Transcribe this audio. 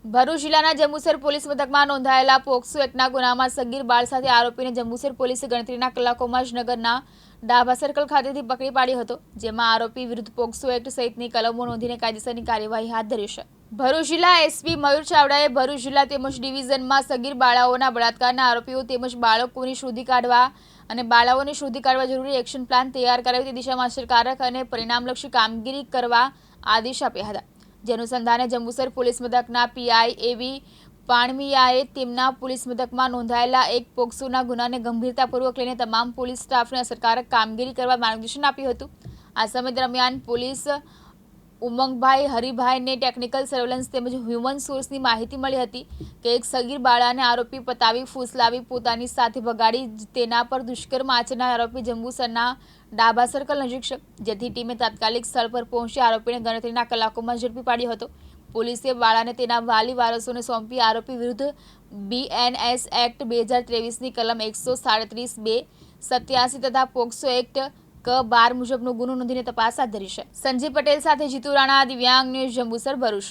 ભરૂચ જિલ્લાના જંબુસર પોલીસ મથકમાં નોંધાયેલા પોક્સો એક્ટના ગુનામાં સગીર બાળ સાથે આરોપીને જંબુસર પોલીસે ગણતરીના કલાકોમાં જ નગરના ડાભા સર્કલ ખાતેથી પકડી પાડ્યો હતો, જેમાં આરોપી વિરુદ્ધ પોક્સો એક્ટ સહિતની કલમો નોંધીને કાયદેસરની કાર્યવાહી હાથ ધરી છે। ભરૂચ જિલ્લા એસપી મયુર ચાવડાએ ભરૂચ જિલ્લા તેમજ ડિવિઝનમાં સગીર બાળાઓના બળાત્કારના આરોપીઓ તેમજ બાળકોની શોધી કાઢવા અને બાળાઓને શોધી કાઢવા જરૂરી એક્શન પ્લાન તૈયાર કરાવી તે દિશામાં અસરકારક અને પરિણામલક્ષી કામગીરી કરવા આદેશ આપ્યા હતા। જે અનુસંધાને જંબુસર પોલીસ મથકના પીઆઈ એવી પાણમિયાએ તેમના પોલીસ મથકમાં નોંધાયેલા એક પોક્સોના ગુનાને ગંભીરતાપૂર્વક લઈને તમામ પોલીસ સ્ટાફને અસરકારક કામગીરી કરવા માર્ગદર્શન આપ્યું હતું। આ સમય દરમિયાન પોલીસ ઉમંગભાઈ હરિભાઈને ટેકનિકલ સર્વેલન્સ તેમજ હ્યુમન સોર્સની માહિતી મળી હતી કે એક સગીર બાળાને આરોપી પતાવી ફૂસલાવી પોતાની સાથે ભગાડી તેના પર દુષ્કર્મ આચરનાર આરોપી જંબુસરના ડાભા સર્કલ નજીક છે, જેથી ટીમે તાત્કાલિક સ્થળ પર પહોંચી આરોપીને ગણતરીના કલાકોમાં ઝડપી પાડ્યો હતો। પોલીસે બાળાને તેના વાલી વારસોને સોંપી આરોપી વિરુદ્ધ બીએનએસ એક્ટ 2023ની કલમ 137(2), 87 તથા પોક્સો એક્ટ ક 12 મુજબનો ગુનો નોંધીને તપાસ હાથ ધરી છે। સંજીવ પટેલ સાથે જીતુ રાણા, દિવ્યાંગ ન્યૂઝ, જંબુસર, ભરૂચ।